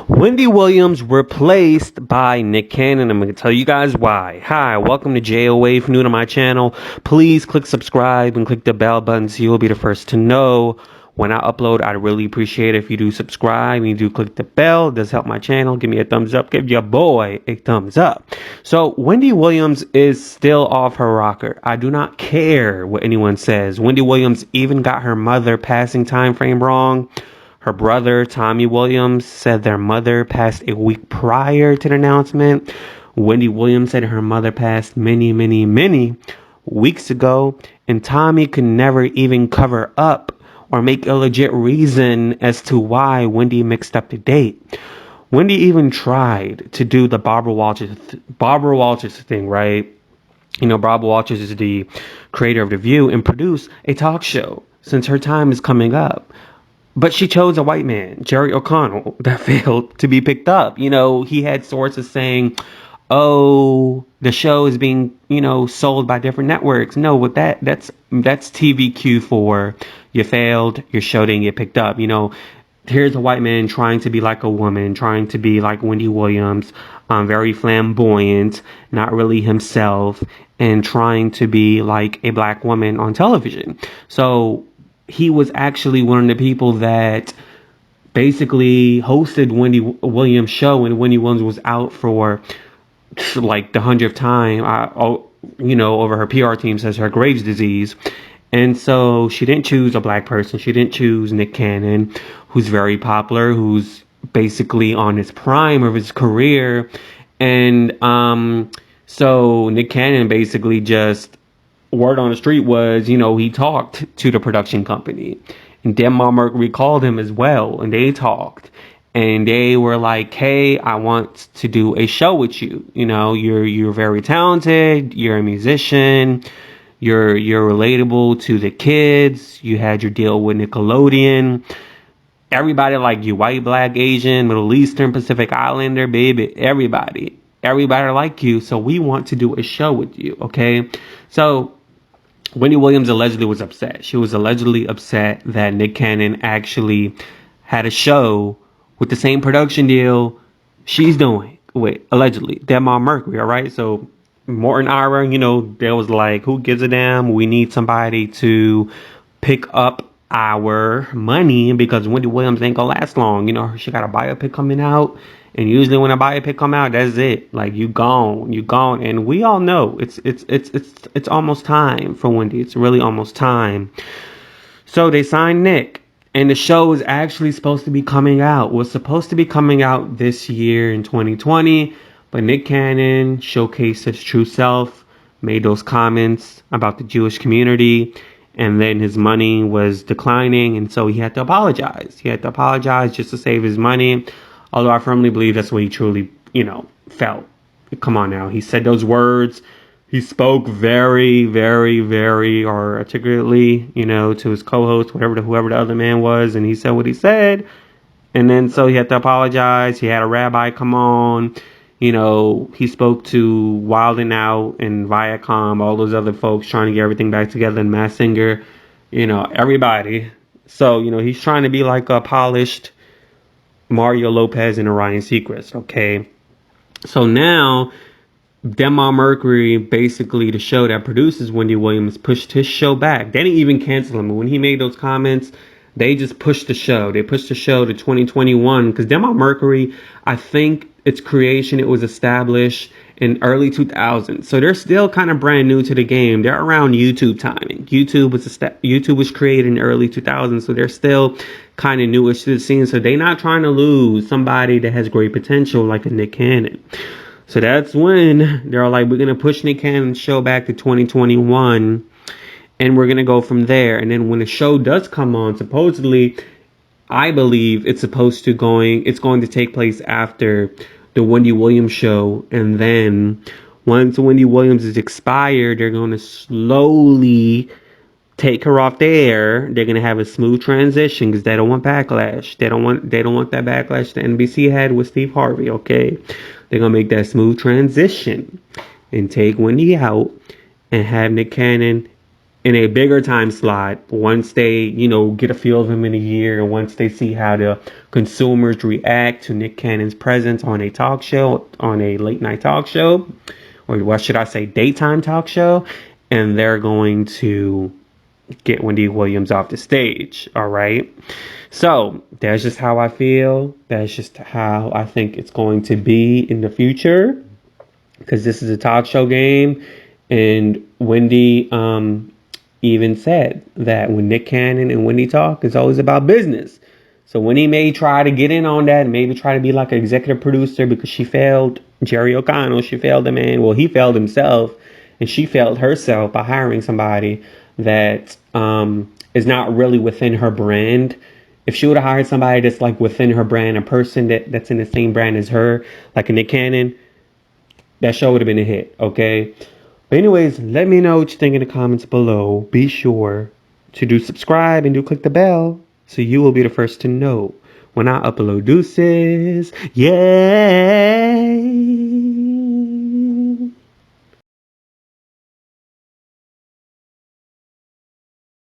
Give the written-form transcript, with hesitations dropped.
Wendy Williams replaced by Nick Cannon. I'm going to tell you guys why. Hi, welcome to JOA. If you're new to my channel, please click subscribe and click the bell button so you'll be the first to know when I upload. I'd really appreciate it if you do subscribe and you do click the bell. It does help my channel. Give me a thumbs up. Give your boy a thumbs up. So Wendy Williams is still off her rocker. I do not care what anyone says. Wendy Williams even got her mother passing time frame wrong. Her brother, Tommy Williams, said their mother passed a week prior to the announcement. Wendy Williams said her mother passed many weeks ago. And Tommy could never even cover up or make a legit reason as to why Wendy mixed up the date. Wendy even tried to do the Barbara Walters thing, right? You know, Barbara Walters is the creator of The View and produced a talk show since her time is coming up. But she chose a white man, Jerry O'Connell, that failed to be picked up. You know, he had sources saying, oh, the show is being, sold by different networks. No, with that's TVQ for you failed, your show didn't get picked up. Here's a white man trying to be like a woman, trying to be like Wendy Williams, very flamboyant, not really himself, and trying to be like a black woman on television. So he was actually one of the people that basically hosted Wendy Williams' show when Wendy Williams was out for like the 100th time, over her PR team says her Graves' disease. And so she didn't choose a black person. She didn't choose Nick Cannon, who's very popular, who's basically on his prime of his career. And so Nick Cannon basically just, word on the street was, he talked to the production company, and Debmar Mercury called him as well, and they talked, and they were like, hey, I want to do a show with you. You're very talented, you're a musician, you're relatable to the kids, you had your deal with Nickelodeon, everybody like you, white, black, Asian, Middle Eastern, Pacific Islander, baby, everybody like you, so we want to do a show with you, okay? So Wendy Williams allegedly was upset. She was allegedly upset that Nick Cannon actually had a show with the same production deal she's doing with, allegedly, Debmar Mercury, all right? So Morton Ira, there was like, who gives a damn? We need somebody to pick up our money because Wendy Williams ain't gonna last long. She got a biopic coming out. And usually when a biopic come out, that's it. Like, you gone. And we all know it's almost time for Wendy. It's really almost time. So they signed Nick. And the show is actually supposed to be coming out. Was supposed to be coming out this year in 2020. But Nick Cannon showcased his true self, made those comments about the Jewish community. And then his money was declining. And so he had to apologize. He had to apologize just to save his money. Although I firmly believe that's what he truly, felt. Come on now. He said those words. He spoke very, very, very articulately, to his co-host, whoever the other man was. And he said what he said. And then so he had to apologize. He had a rabbi come on. He spoke to Wild 'N Out and Viacom, all those other folks trying to get everything back together. And Masked Singer, everybody. So, he's trying to be like a polished Mario Lopez and Ryan Seacrest, okay? So now, Debmar Mercury, basically the show that produces Wendy Williams, pushed his show back. They didn't even cancel him. When he made those comments, they just pushed the show. They pushed the show to 2021 because Debmar Mercury, I think its creation, it was established in early 2000s. So they're still kind of brand new to the game. They're around YouTube timing. YouTube was created in early 2000s, so they're still kind of newish to the scene. So they're not trying to lose somebody that has great potential like a Nick Cannon. So that's when they're like, we're going to push Nick Cannon's show back to 2021, and we're going to go from there. And then when the show does come on, supposedly, I believe it's going to take place after the Wendy Williams show. And then once Wendy Williams is expired, they're going to slowly take her off the air. They're going to have a smooth transition because they don't want backlash. They don't want that backlash that NBC had with Steve Harvey, okay? They're going to make that smooth transition and take Wendy out and have Nick Cannon in a bigger time slot, once they, get a feel of him in a year, and once they see how the consumers react to Nick Cannon's presence on a talk show, on a late night talk show, or what should I say, daytime talk show, and they're going to get Wendy Williams off the stage. All right. So that's just how I feel. That's just how I think it's going to be in the future, because this is a talk show game. And Wendy even said that when Nick Cannon and Wendy talk, it's always about business. So when he may try to get in on that and maybe try to be like an executive producer, because she failed Jerry O'Connell, she failed the man. Well, he failed himself, and she failed herself by hiring somebody that is not really within her brand. If she would have hired somebody that's like within her brand, a person that's in the same brand as her, like a Nick Cannon, that show would have been a hit, okay? But anyways, let me know what you think in the comments below. Be sure to do subscribe and do click the bell so you will be the first to know when I upload deuces. Yay!